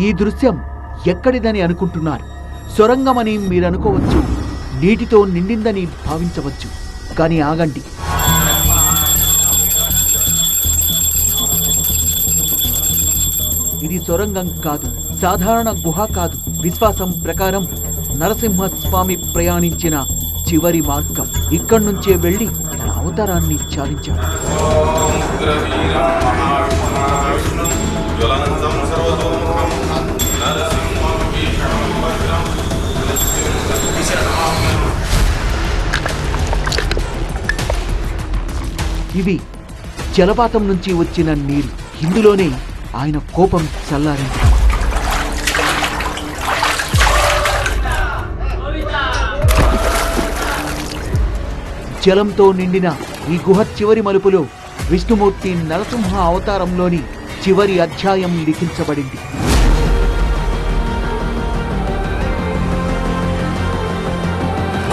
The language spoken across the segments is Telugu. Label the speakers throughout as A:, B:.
A: ఈ దృశ్యం ఎక్కడిదని అనుకుంటున్నారు? సొరంగమని మీరనుకోవచ్చు, నీటితో నిండిందని భావించవచ్చు. కానీ ఆగండి, ఇది సొరంగం కాదు, సాధారణ గుహ కాదు. విశ్వాసం ప్రకారం నరసింహస్వామి ప్రయాణించిన చివరి మార్గం. ఇక్కడి నుంచే వెళ్లి తన అవతారాన్ని చాలించాడు. ఇవి జలపాతం నుంచి వచ్చిన నీరు. ఇందులోనే ఆయన కోపం చల్లారింది. జలంతో నిండిన ఈ గుహ చివరి మలుపులో విష్ణుమూర్తి నరసింహ అవతారంలోని చివరి అధ్యాయం లిఖించబడింది.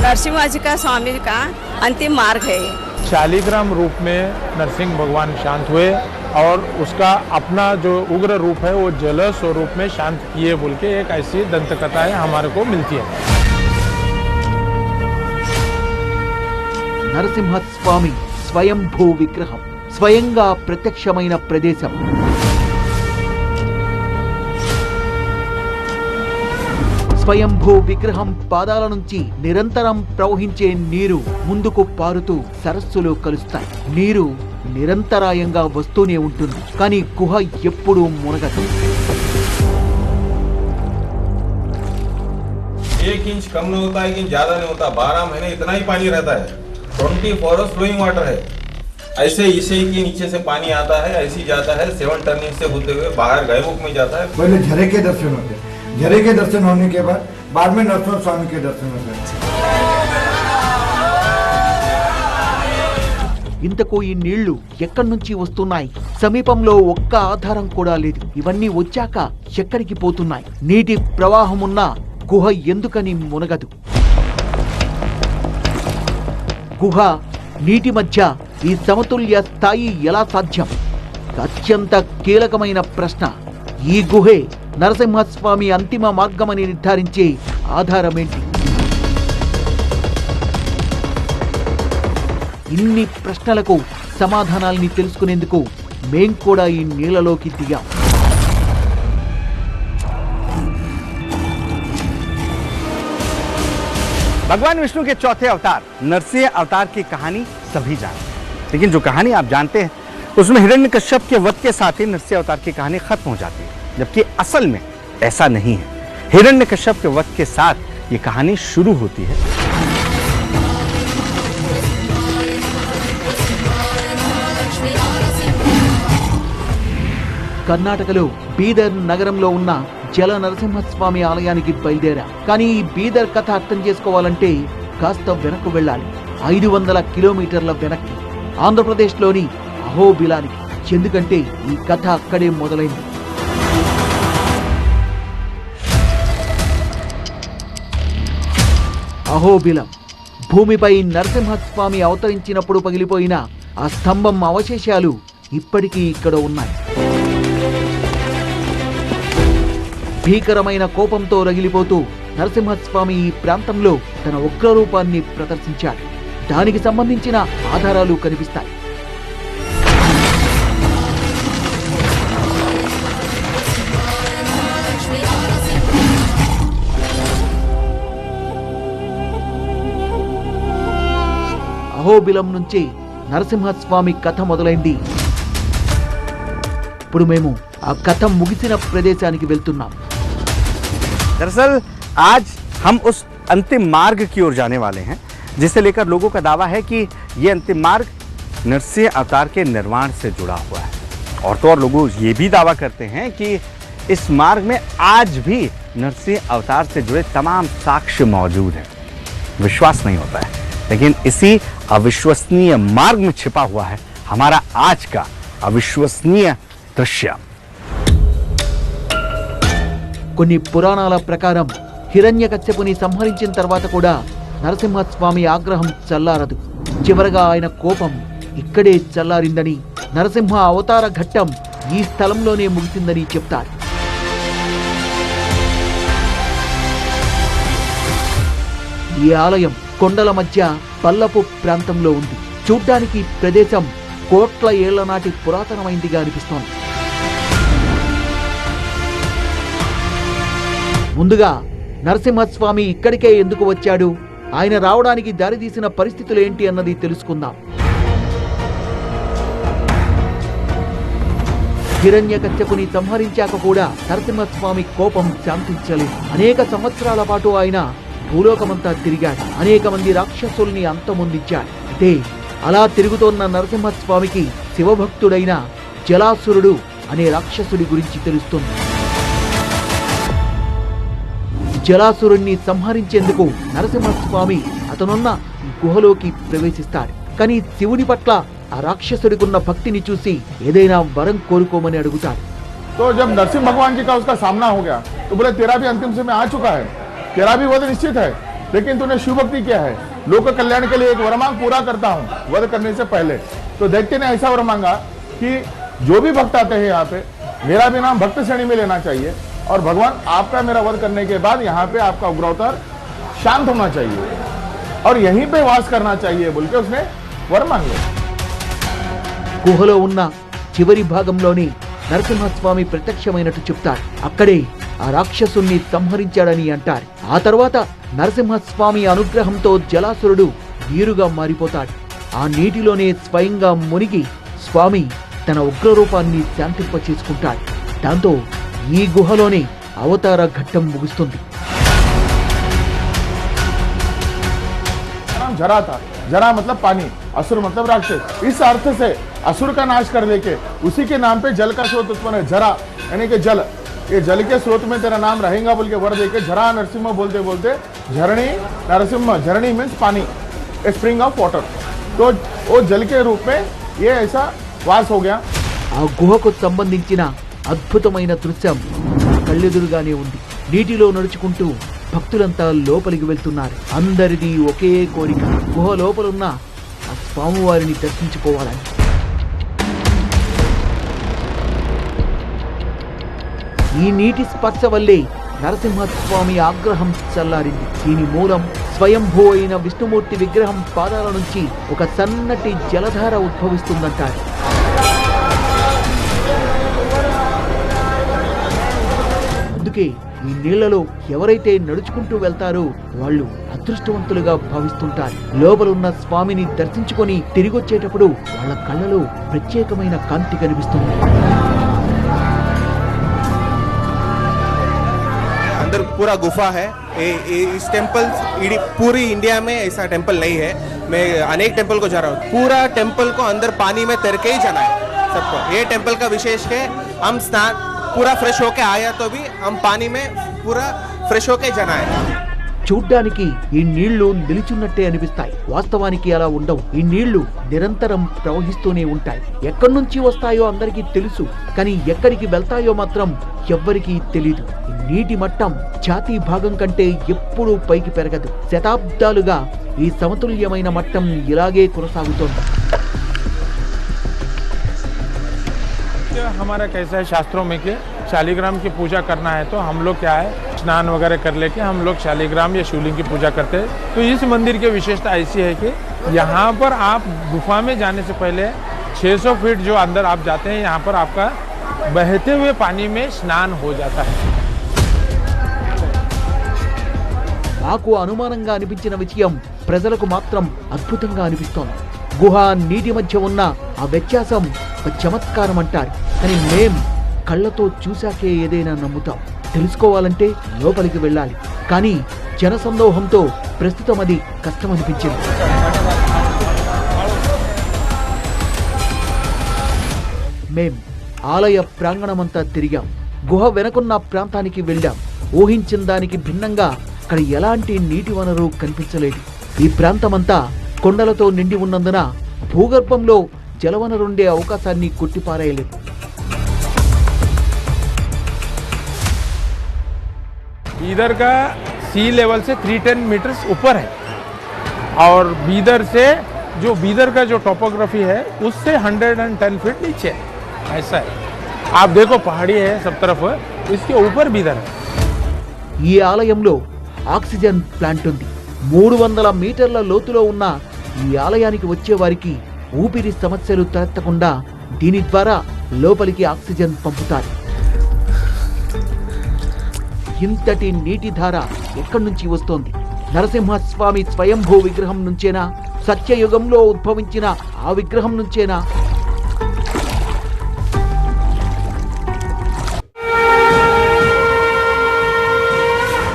B: नरसिम्हा जी का स्वामी का अंतिम मार्ग है।
C: शालिग्राम रूप में नरसिंह भगवान शांत हुए और उसका अपना जो उग्र रूप है वो जल स्वरूप में शांत किए बोल के एक ऐसी दंत कथाएं हमारे को मिलती है।
A: నరసింహ స్వామి స్వయంభూ విగ్రహం, స్వయంగా ప్రత్యక్షమైన ప్రదేశం. స్వయంభూ విగ్రహం పాదాల నుంచి నిరంతరం ప్రవహించే నీరు ముందుకు పారుతూ సరస్సులో కలుస్తాయి. నీరు నిరంతరాయంగా వస్తూనే ఉంటుంది, కానీ గుహ ఎప్పుడూ మునగదు.
D: 1 इंच कम नहीं होता है कि ज्यादा नहीं होता, 12 महीने इतना ही पानी रहता है। 24 फ्लोइंग वाटर है। ऐसे इसे के नीचे से पानी आता है, ऐसे जाता है, 7 टर्निंग से होते हुए बाहर गैमुख में जाता है।
E: पहले झरे के दर्शन होते हैं, झरे के दर्शन होने के बाद में नरसिंह स्वामी के दर्शन होते हैं।
A: ఇంతకు ఈ నీళ్లు ఎక్కడి నుంచి వస్తున్నాయి? సమీపంలో ఒక్క ఆధారం కూడా లేదు. ఇవన్నీ వచ్చాక ఎక్కడికి పోతున్నాయి? నీటి ప్రవాహమున్న గుహ ఎందుకని మునగదు? గుహ నీటి మధ్య ఈ సమతుల్య స్థాయి ఎలా సాధ్యం? అత్యంత కీలకమైన ప్రశ్న. ఈ గుహే నరసింహస్వామి అంతిమ మార్గమని నిర్ధారించే ఆధారమేంటి? ఇన్ని ప్రశ్నలకు సమాధానాల్ని తెలుసుకునేందుకు మేం కూడా ఈ నీళ్లలోకి దిగాం.
F: भगवान विष्णु के चौथे अवतार नरसिंह अवतार की कहानी सभी जानते हैं, लेकिन जो कहानी आप जानते हैं उसमें हिरण्यकश्यप के वध के साथ ही नरसिंह अवतार की कहानी खत्म हो जाती है, जबकि असल में ऐसा नहीं है। हिरण्यकश्यप के वध के साथ ये कहानी शुरू होती है।
A: కర్ణాటకలో బీదర్ నగరంలో ఉన్న జల నరసింహస్వామి ఆలయానికి బయలుదేరా. కానీ ఈ బీదర్ కథ అర్థం చేసుకోవాలంటే కాస్త వెనక్కు వెళ్ళాలి. 500 కిలోమీటర్ల వెనక్కి, ఆంధ్రప్రదేశ్లోని అహోబిలానికి. ఎందుకంటే ఈ కథ అక్కడే మొదలైంది. అహోబిలం భూమిపై నరసింహస్వామి అవతరించినప్పుడు పగిలిపోయిన ఆ స్తంభం అవశేషాలు ఇప్పటికీ ఇక్కడ ఉన్నాయి. భీకరమైన కోపంతో రగిలిపోతూ నరసింహస్వామి ఈ ప్రాంతంలో తన ఉగ్రరూపాన్ని ప్రదర్శించాడు. దానికి సంబంధించిన ఆధారాలు కనిపిస్తాయి. అహోబిలం నుంచి నరసింహస్వామి కథ మొదలైంది. ఇప్పుడు మేము ఆ కథ ముగిసిన ప్రదేశానికి వెళ్తున్నాం.
F: दरअसल आज हम उस अंतिम मार्ग की ओर जाने वाले हैं जिसे लेकर लोगों का दावा है कि ये अंतिम मार्ग नरसिंह अवतार के निर्माण से जुड़ा हुआ है। और तो और लोग ये भी दावा करते हैं कि इस मार्ग में आज भी नरसिंह अवतार से जुड़े तमाम साक्ष्य मौजूद हैं। विश्वास नहीं होता है, लेकिन इसी अविश्वसनीय मार्ग में छिपा हुआ है हमारा आज का अविश्वसनीय दृश्य।
A: కొన్ని పురాణాల ప్రకారం హిరణ్యకశ్యపుని సంహరించిన తర్వాత కూడా నరసింహస్వామి ఆగ్రహం చల్లారదు. చివరగా ఆయన కోపం ఇక్కడే చల్లారిందని, నరసింహ అవతార ఘట్టం ఈ స్థలంలోనే ముగిసిందని చెప్తారు. ఈ ఆలయం కొండల మధ్య పల్లపు ప్రాంతంలో ఉంది. చూడ్డానికి ప్రదేశం కోట్ల ఏళ్ల నాటి పురాతనమైందిగా అనిపిస్తోంది. ముందుగా నరసింహస్వామి ఇక్కడికే ఎందుకు వచ్చాడు, ఆయన రావడానికి దారితీసిన పరిస్థితులు ఏంటి అన్నది తెలుసుకుందాం. హిరణ్యకశ్యపుని సంహరించాక కూడా నరసింహస్వామి కోపం శాంతించలేదు. అనేక సంవత్సరాల పాటు ఆయన భూలోకమంతా తిరిగాడు. అనేక మంది రాక్షసుల్ని అంతమొందించాడు. అయితే అలా తిరుగుతోన్న నరసింహస్వామికి శివభక్తుడైన జలాసురుడు అనే రాక్షసుడి గురించి తెలుస్తుంది. జలాసురుణ్ణి సంహరించేందుకు నరసింహస్వామి అతనున్న గుహలోకి ప్రవేశిస్తాడు. కానీ శివుని పట్ల ఆ రాక్షసుడికున్న భక్తిని చూసి ఏదైనా వరం కోరుకోమని అడుగుతాడు.
C: तो जब नरसिंह भगवान जी का उसका सामना हो गया तो बोले तेरा भी अंतिम समय आ चुका है, तेरा भी वध निश्चित है, लेकिन तूने शिव भक्ति किया है, लोक कल्याण के लिए एक वर मांग पूरा करता हूँ वध करने से पहले। तो दैत्य ने ऐसा वर मांगा कि जो भी भक्त आते हैं यहाँ पे मेरा भी नाम भक्त श्रेणी में लेना चाहिए और भगवान आपका मेरा वध करने के बाद यहाँ पे आपका उग्रावतार शांत होना चाहिए और यहीं पे वास करना चाहिए बोल के उसने वर मांगे।
A: గుహలో ఉన్న చివరి భాగంలోని నరసింహస్వామి ప్రత్యక్షమైనట్టు చెప్తారు. అక్కడే ఆ రాక్షసుణ్ణి సంహరించాడని అంటారు. ఆ తర్వాత నరసింహస్వామి అనుగ్రహంతో జలాసురుడు నీరుగా మారిపోతాడు. ఆ నీటిలోనే స్వయంగా మునిగి స్వామి తన ఉగ్రరూపాన్ని శాంతింపచేసుకుంటాడు. దాంతో ఈ గుహలోనే అవతార ఘట్టం ముగుస్తుంది.
C: जरा था, जरा मतलब पानी, असुर मतलब राक्षस। इस अर्थ से असुर का नाश कर लेके उसी के नाम पे जल का स्रोत उत्पन्न है, जरा यानी कि जल, ये जल के स्रोत में तेरा नाम रहेगा बोल के वर देके झरा नरसिम्हा बोलते बोलते झरणी नरसिम्हा, झरणी मीन्स पानी, ए स्प्रिंग ऑफ वाटर, तो वो जल के रूप में ये ऐसा वास हो गया।
A: ఆ గుహకు సంబంధించిన అద్భుతమైన దృశ్యం కళ్ళెదురుగానే ఉంది. నీటిలో నడుచుకుంటూ భక్తులంతా లోపలికి వెళ్తున్నారు. అందరిది ఒకే కోరిక, గుహ లోపలున్న ఆ స్వామివారిని దర్శించుకోవాలని. ఈ నీటి స్పర్శ వల్లే నరసింహస్వామి ఆగ్రహం చల్లారింది. దీని మూలం స్వయంభూ అయిన విష్ణుమూర్తి విగ్రహం పాదాల నుంచి ఒక సన్నటి జలధార ఉద్భవిస్తుందంటారు. అందుకే ఈ నీళ్లలో ఎవరైతే నడుచుకుంటూ వెళ్తారో వాళ్ళు అదృష్టవంతులుగా భావిస్తుంటారు. లోపలున్న స్వామిని దర్శించుకొని తిరిగొచ్చేటప్పుడు వాళ్ళ కళ్ళలో ప్రత్యేకమైన కాంతి కనిపిస్తుంది.
G: अंदर पूरा गुफा है। इस टेम्पल पूरी इंडिया में ऐसा टेम्पल नहीं है। मैं अनेक टेम्पल को जा रहा हूँ, पूरा टेम्पल को अंदर पानी में तैर के ही जाना है सबको। ये टेम्पल का विशेष है, हम स्नान पूरा फ्रेश होके आया तो भी हम पानी में पूरा फ्रेश होके जाना है।
A: చూడ్డానికి ఈ నీళ్లు నిలిచున్నట్టే అనిపిస్తాయి. వాస్తవానికి అలా ఉండవు. ఈ నీళ్లు నిరంతరం ప్రవహిస్తూనే ఉంటాయి. ఎక్కడి నుంచి వస్తాయో అందరికీ తెలుసు, కానీ ఎక్కడికి వెళ్తాయో మాత్రం ఎవ్వరికీ తెలీదు. ఈ నీటి మట్టం ఛాతీ భాగం కంటే ఎప్పుడూ పైకి పెరగదు. శతాబ్దాలుగా ఈ సమతుల్యమైన మట్టం ఇలాగే కొనసాగుతోంది.
C: हमारा कैसा है शास्त्रों में कि शालिग्राम की पूजा करना है तो हम लोग क्या है स्नान वगैरह कर लेके हम लोग शालिग्राम या शिवलिंग की पूजा करते हैं। तो इस मंदिर की विशेषता ऐसी है कि यहाँ पर आप गुफा में जाने से पहले 600 फीट जो अंदर आप जाते हैं, यहाँ पर आपका बहते हुए पानी में स्नान हो जाता है।
A: నాకు అనుమానంగా అనిపించిన విషయం ప్రజలకు మాత్రం అద్భుతంగా అనిపిస్తోంది. గుహ నీటి మధ్య ఉన్న ఆ వ్యత్యాసం ఒక చమత్కారం అంటారు. కానీ మేం కళ్ళతో చూశాకే ఏదైనా నమ్ముతాం. తెలుసుకోవాలంటే లోపలికి వెళ్ళాలి. కానీ జనసందోహంతో ప్రస్తుతం అది కష్టమనిపించింది. మేం ఆలయ ప్రాంగణమంతా తిరిగాం. గుహ వెనకున్న ప్రాంతానికి వెళ్ళాం. ఊహించిన దానికి భిన్నంగా అక్కడ ఎలాంటి నీటి వనరు కనిపించలేదు. ఈ ప్రాంతమంతా కొండలతో నిండి ఉన్నందున భూగర్భంలో జలవనరుండే అవకాశాన్ని కొట్టిపారేయలేదు.
C: इधर का सी लेवल से 310 मीटर्स ऊपर है और बीदर से जो बीदर का जो टोपोग्राफी है उससे 110 फीट नीचे है। ऐसा है, आप देखो पहाड़ी है सब तरफ, इसके ऊपर बीदर है।
A: ఈ ఆలయంలో ఆక్సిజన్ ప్లాంట్ ఉంది. 300 మీటర్ల లోతులో ఉన్న ఈ ఆలయానికి వచ్చేవారికి ఊపిరి సమస్యలు తలెత్తకుండా దీని ద్వారా లోపలికి ఆక్సిజన్ పంపుతారు. ఇంతటి నీటి ధార ఎక్కడి నుంచి వస్తోంది? నరసింహస్వామి స్వయంభూ విగ్రహం నుంచేనా? సత్యయుగంలో ఉద్భవించిన ఆ విగ్రహం నుంచేనా?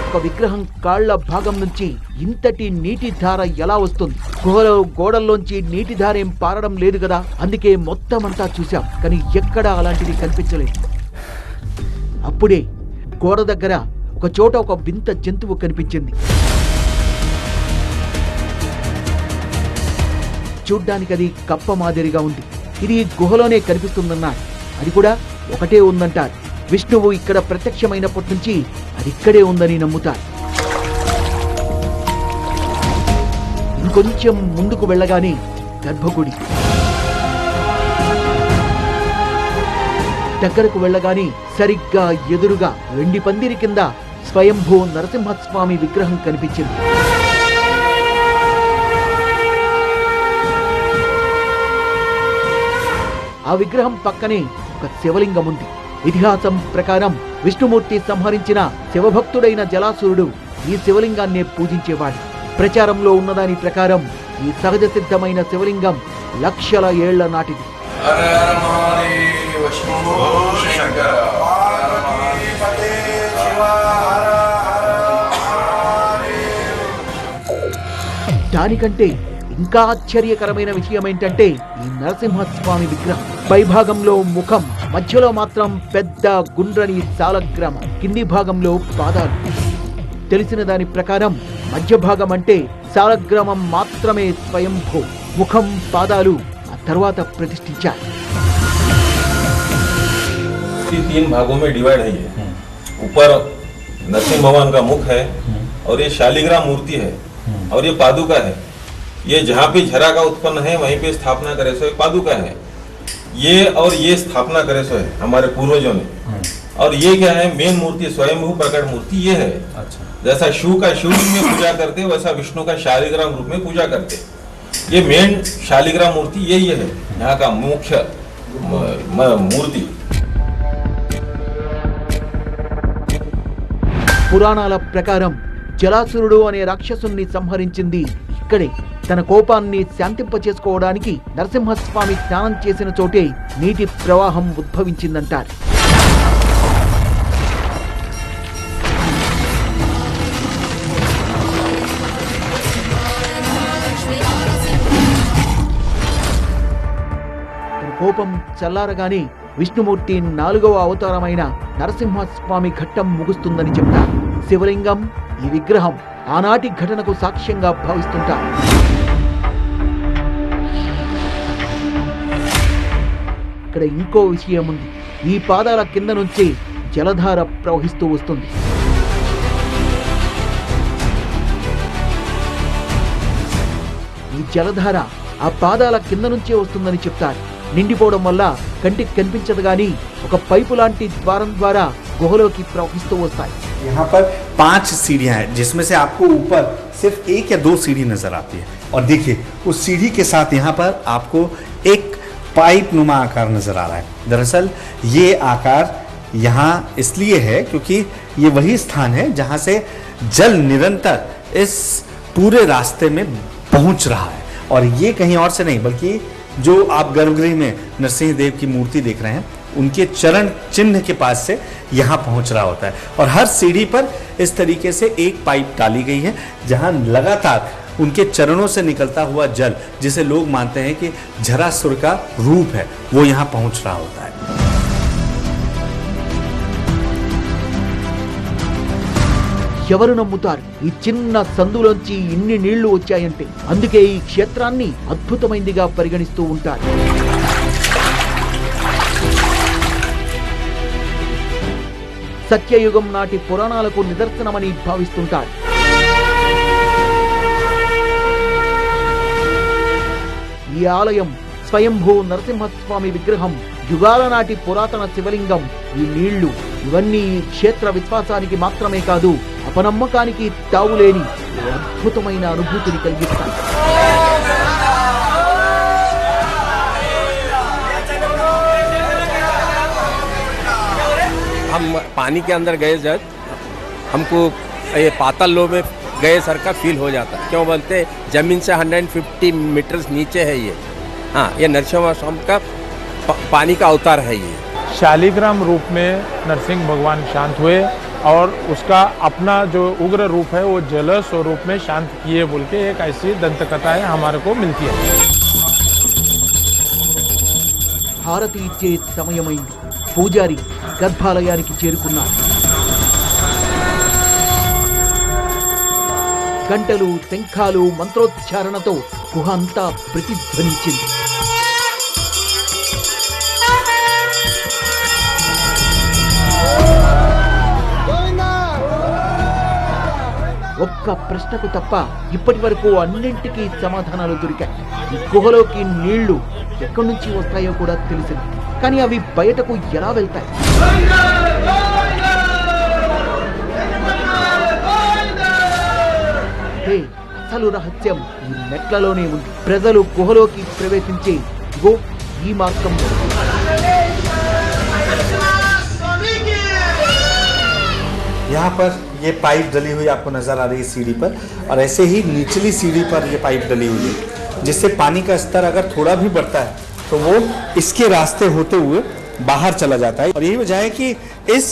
A: ఒక విగ్రహం కాళ్ల భాగం నుంచి ఇంతటి నీటి ధార ఎలా వస్తుంది? గుహలో గోడల్లోంచి నీటి ధార ఏం పారడం లేదు కదా, అందుకే మొత్తం అంతా చూశాం, కానీ ఎక్కడా అలాంటిది కనిపించలేదు. అప్పుడే గోడ దగ్గర ఒక చోట ఒక వింత జంతువు కనిపించింది. చూడ్డానికి అది కప్ప మాదిరిగా ఉంది. ఇది గుహలోనే కనిపిస్తుందన్నారు. అది కూడా ఒకటే ఉందంటారు. విష్ణువు ఇక్కడ ప్రత్యక్షమైనప్పటి నుంచి అది ఇక్కడే ఉందని నమ్ముతారు. ఇంకొంచెం ముందుకు వెళ్ళగానే గర్భగుడి, దగ్గరకు వెళ్ళగానే సరిగ్గా ఎదురుగా వెండి పందిరి కింద స్వయంభూ నరసింహస్వామి విగ్రహం కనిపించింది. ఆ విగ్రహం పక్కనే ఒక శివలింగం ఉంది. ఇతిహాసం ప్రకారం విష్ణుమూర్తి సంహరించిన శివభక్తుడైన జలాసురుడు ఈ శివలింగాన్నే పూజించేవాడు. ప్రచారంలో ఉన్నదాని ప్రకారం ఈ సహజ సిద్ధమైన శివలింగం లక్షల ఏళ్ల నాటిది. దానికంటే ఇంకా ఆశ్చర్యకరమైన విషయం ఏంటంటే ఈ నరసింహస్వామి విగ్రహం పైభాగంలో ముఖం, మధ్యలో మాత్రం పెద్ద గుండ్రని సాలగ్రామం, కింది భాగంలో పాదాలు. తెలిసిన దాని ప్రకారం మధ్య భాగం అంటే సాలగ్రామం మాత్రమే స్వయంభూ, ముఖం పాదాలు ఆ తర్వాత ప్రతిష్ఠించారు.
D: 3 भागों में डिवाइड है ये। ऊपर नरसिंह भगवान का मुख है और ये शालिग्राम मूर्ति है और ये पादुका है। ये जहाँ पे झरा का उत्पन्न है वहीं पे स्थापना करे सो एक पादुका है। ये और ये स्थापना करे सो है हमारे पूर्वजों ने। और ये क्या है, मेन मूर्ति स्वयंभू प्रकट मूर्ति ये है। अच्छा। जैसा शिव का शिवलिंग में पूजा करते वैसा विष्णु का शालिग्राम रूप में पूजा करते। ये मेन शालिग्राम मूर्ति यही है, यहाँ का मुख्य मूर्ति।
A: పురాణాల ప్రకారం జలాసురుడు అనే రాక్షసుని సంహరించింది ఇక్కడే. తన కోపాన్ని శాంతింపచేసుకోవడానికి నరసింహస్వామి స్నానం చేసిన చోటే నీటి ప్రవాహం ఉద్భవించిందంటారు. కోపం చల్లారగానే విష్ణుమూర్తి 4వ అవతారమైన నరసింహస్వామి ఘట్టం ముగుస్తుందని చెప్తారు. శివలింగం, ఈ విగ్రహం ఆనాటి ఘటనకు సాక్ష్యంగా భావిస్తుంటారు. ఇక్కడ ఇంకో విషయం ఉంది. ఈ పాదాల కింద నుంచి జలధార ప్రవహిస్తూ వస్తుంది. ఈ జలధార ఆ పాదాల కింద నుంచే వస్తుందని చెప్తారు. నిండిపోవడం వల్ల కంటికి కనిపించదు గానీ ఒక పైపు లాంటి ద్వారం ద్వారా గుహలోకి ప్రవహిస్తూ వస్తాయి.
F: यहाँ पर 5 सीढ़ियां हैं जिसमें से आपको ऊपर सिर्फ 1 या 2 सीढ़ी नजर आती है। और देखिए उस सीढ़ी के साथ यहाँ पर आपको एक पाइप नुमा आकार नजर आ रहा है। दरअसल ये आकार यहाँ इसलिए है क्योंकि ये वही स्थान है जहाँ से जल निरंतर इस पूरे रास्ते में पहुँच रहा है। और ये कहीं और से नहीं बल्कि जो आप गर्भगृह में नरसिंह देव की मूर्ति देख रहे हैं उनके चरण चिन्ह के पास से यहाँ पहुँच रहा होता है। और हर सीढ़ी पर इस तरीके से एक पाइप डाली गई है जहाँ लगातार उनके चरणों से निकलता हुआ जल, जिसे लोग मानते हैं कि झरासुर का रूप है, वो यहाँ पहुँच रहा होता है।
A: ఎవరు నమ్ముతారు ఈ చిన్న సందులోంచి ఇన్ని నీళ్లు వచ్చాయంటే? అందుకే ఈ క్షేత్రాన్ని అద్భుతమైనదిగా పరిగణిస్తూ ఉంటారు. సత్యయుగం నాటి పురాణాలకు నిదర్శనమని భావిస్తుంటారు. ఈ ఆలయం, స్వయంభూ నరసింహస్వామి విగ్రహం, యుగాల నాటి పురాతన శివలింగం, ఈ నీళ్లు ఇవన్నీ క్షేత్ర విశ్వాసానికి మాత్రమే కాదు, ఆ అపనమ్మకానికి తావులేని ఓ అద్భుతమైన అనుభూతిని కలిగిస్తాయి.
H: हम पानी के अंदर गए जब हमको ये पाताल लो में गए सर का फील हो जाता है। क्यों बोलते जमीन से 150 मीटर नीचे है ये। हाँ, ये नरसिम्हा स्वामी का पानी का अवतार है ये।
I: शालिग्राम रूप में नरसिंह भगवान शांत हुए और उसका अपना जो उग्र रूप है वो जल स्वरूप में शांत किए बोल के एक ऐसी दंत कथाएं हमारे को मिलती है।
A: హారతి ఇచ్చే సమయమైంది. పూజారి గర్భాలయానికి చేరుకున్నారు. గంటలు, శంఖాలు, మంత్రోచ్చారణతో గుహ అంతా ప్రతిధ్వనించింది. ఒక్క ప్రశ్నకు తప్ప ఇప్పటి వరకు అన్నింటికీ సమాధానాలు దొరికాయి. ఈ గుహలోకి నీళ్లు ఎక్కడి నుంచి వస్తాయో కూడా తెలిసింది. కానీ అవి బయటకు ఎలా వెళ్తాయి? అసలు రహస్యం ఈ మెట్లలోనే ఉంది. ప్రజలు గుహలోకి ప్రవేశించే ఈ మార్గం.
F: यहाँ पर ये पाइप डली हुई आपको नजर आ रही है सीढ़ी पर, और ऐसे ही निचली सीढ़ी पर ये पाइप डली हुई है, जिससे पानी का स्तर अगर थोड़ा भी बढ़ता है तो वो इसके रास्ते होते हुए बाहर चला जाता है। और यही वजह है कि इस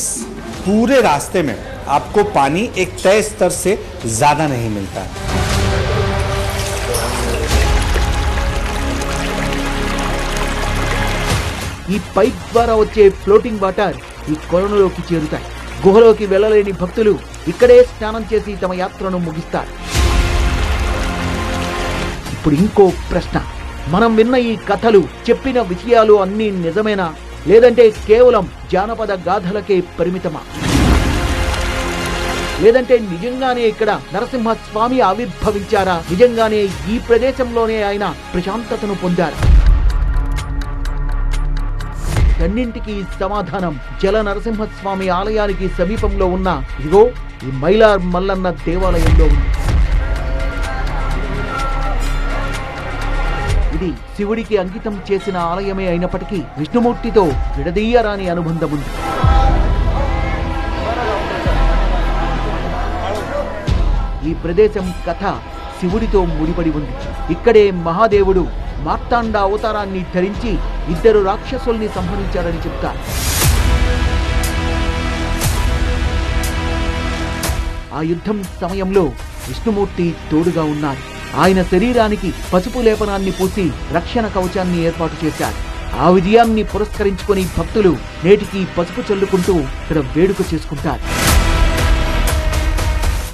F: पूरे रास्ते में आपको पानी एक तय स्तर से ज्यादा नहीं मिलता है।
A: ఈ పైప్ ద్వారా వచ్చే ఫ్లోటింగ్ వాటర్ ఈ కొలనులోకి చేరుతాయి. గుహలోకి వెళ్ళలేని భక్తులు ఇక్కడే స్నానం చేసి తమ యాత్రను ముగిస్తారు. ఇప్పుడు ఇంకో ప్రశ్న, మనం విన్న ఈ కథలు, చెప్పిన విషయాలు అన్నీ నిజమేనా, లేదంటే కేవలం జానపద గాథలకే పరిమితమా? లేదంటే నిజంగానే ఇక్కడ నరసింహస్వామి ఆవిర్భవించారా? నిజంగానే ఈ ప్రదేశంలోనే ఆయన ప్రశాంతతను పొందారు? అన్నింటికీ సమాధానం జల నరసింహస్వామి ఆలయానికి సమీపంలో ఉన్న ఇదిగో ఈ మైలార్ మల్లన్న దేవాలయంలో ఉంది. ఇది శివుడికి అంకితం చేసిన ఆలయమే అయినప్పటికీ విష్ణుమూర్తితో విడదీయరాని అనుబంధం ఉంది. ఈ ప్రదేశం కథ శివుడితో ముడిపడి ఉంది. ఇక్కడే మహాదేవుడు మార్తాండ అవతారాన్ని ధరించి 2 రాక్షసుల్ని సంహరించారని చెప్తారు. ఆ యుద్ధం సమయంలో విష్ణుమూర్తి తోడుగా ఉన్నారు. ఆయన శరీరానికి పసుపు లేపనాన్ని పూసి రక్షణ కవచాన్ని ఏర్పాటు చేశారు. ఆ విజయాన్ని పురస్కరించుకొని భక్తులు నేటికి పసుపు చల్లుకుంటూ ఇక్కడ వేడుక చేసుకుంటారు.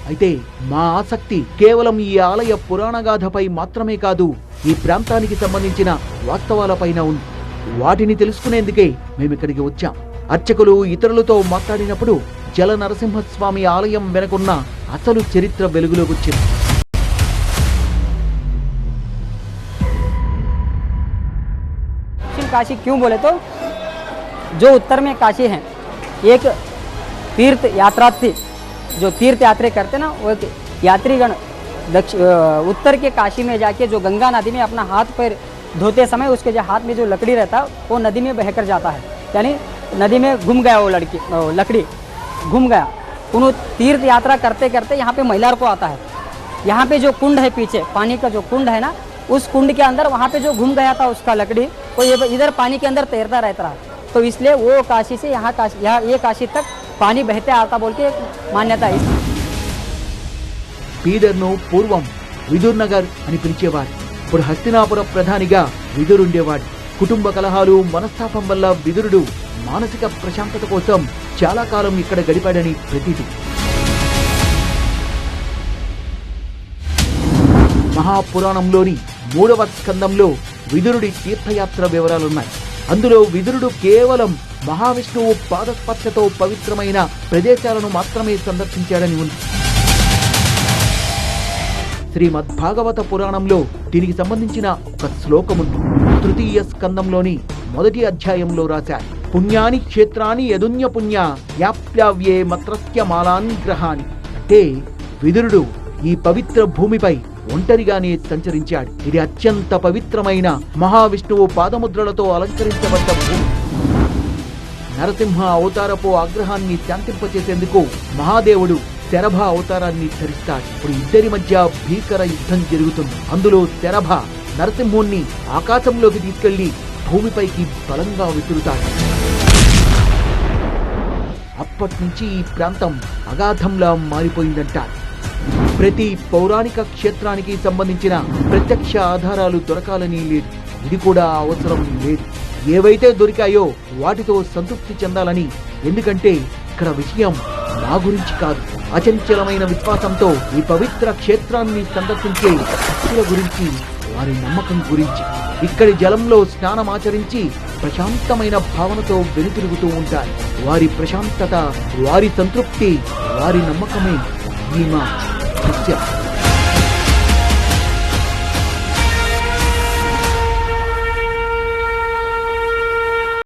A: అయితే మా ఆసక్తి కేవలం ఈ ఆలయ పురాణగాథపై మాత్రమే కాదు, ఈ ప్రాంతానికి సంబంధించిన వాస్తవాలపైన ఉంది. వాటిని తెలుసుకునేందుకే మేమిక్కడికి వచ్చాం. అర్చకులు ఇతరులతో మాట్లాడినప్పుడు జల నరసింహస్వామి ఆలయం వెనుకున్న అసలు చరిత్ర వెలుగులోకి వచ్చింది.
J: काशी क्यों बोले तो जो उत्तर में काशी है, एक तीर्थ यात्रा थी, जो तीर्थ यात्रा करते ना, वो यात्रीगण उत्तर के काशी में जाके जो गंगा नदी में अपना हाथ पैर धोते समय उसके जो हाथ में जो लकड़ी रहता है वो नदी में बहकर जाता है, यानी नदी में घूम गया वो लकड़ी घूम गया। उन्होंने तीर्थ यात्रा करते करते यहाँ पे मैलार को आता है। यहाँ पे जो कुंड है, पीछे पानी का जो कुंड है ना, उस कुंड के अंदर वहाँ पे जो घूम गया था उसका लकड़ी वो ये इधर पानी के अंदर तैरता रहता है। तो इसलिए वो काशी से यहाँ ये काशी तक पानी बहते आता बोल के मान्यता है।
A: బీదర్ను పూర్వం విదుర్ నగర్ అని పిలిచేవారు. ఇప్పుడు హస్తినాపుర ప్రధానిగా విదురుండేవాడు. కుటుంబ కలహాలు, మనస్తాపం వల్ల విదురుడు మానసిక ప్రశాంతత కోసం చాలా కాలం ఇక్కడ గడిపాడని ప్రతీతి. మహాపురాణంలోని 3వ స్కందంలో విదురుడి తీర్థయాత్ర వివరాలున్నాయి. అందులో విదురుడు కేవలం మహావిష్ణువు పాదస్పర్శతో పవిత్రమైన ప్రదేశాలను మాత్రమే సందర్శించాడని ఉంది. శ్రీమద్భాగవత పురాణంలో దీనికి సంబంధించిన ఒక శ్లోకముంది. 3వ స్కందంలోని 1వ అధ్యాయంలో రాశారు, పుణ్యాని క్షేత్రాని యదున్య పుణ్య యాప్యావ్యే మత్రస్య మాలాన్ గ్రహాని. అయితే విదురుడు ఈ పవిత్ర భూమిపై ఒంటరిగానే సంచరించాడు. ఇది అత్యంత పవిత్రమైన మహావిష్ణువు పాదముద్రలతో అలంకరించబడ్డ భూమి. నరసింహ అవతారపు ఆగ్రహాన్ని శాంతింపచేసేందుకు మహాదేవుడు శరభ అవతారాన్ని ధరిస్తాడు. ఇప్పుడు ఇద్దరి మధ్య భీకర యుద్ధం జరుగుతుంది. అందులో శరభ నరసింహుణ్ణి ఆకాశంలోకి తీసుకెళ్లి భూమిపైకి బలంగా విసురుతాడు. అప్పట్నుంచి ఈ ప్రాంతం అగాధంలా మారిపోయిందంటారు. ప్రతి పౌరాణిక క్షేత్రానికి సంబంధించిన ప్రత్యక్ష ఆధారాలు దొరకాలని లేదు, ఇది కూడా అవసరం లేదు. ఏవైతే దొరికాయో వాటితో సంతృప్తి చెందాలని. ఎందుకంటే ఇక్కడ విషయం నా గురించి కాదు, అచంచలమైన విశ్వాసంతో ఈ పవిత్ర క్షేత్రాన్ని సందర్శించే భక్తుల గురించి, వారి నమ్మకం గురించి. ఇక్కడి జలంలో స్నానమాచరించి ప్రశాంతమైన భావనతో వెనుతిరుగుతూ ఉంటారు. వారి ప్రశాంతత, వారి సంతృప్తి, వారి నమ్మకమే ఈ మా సత్యం.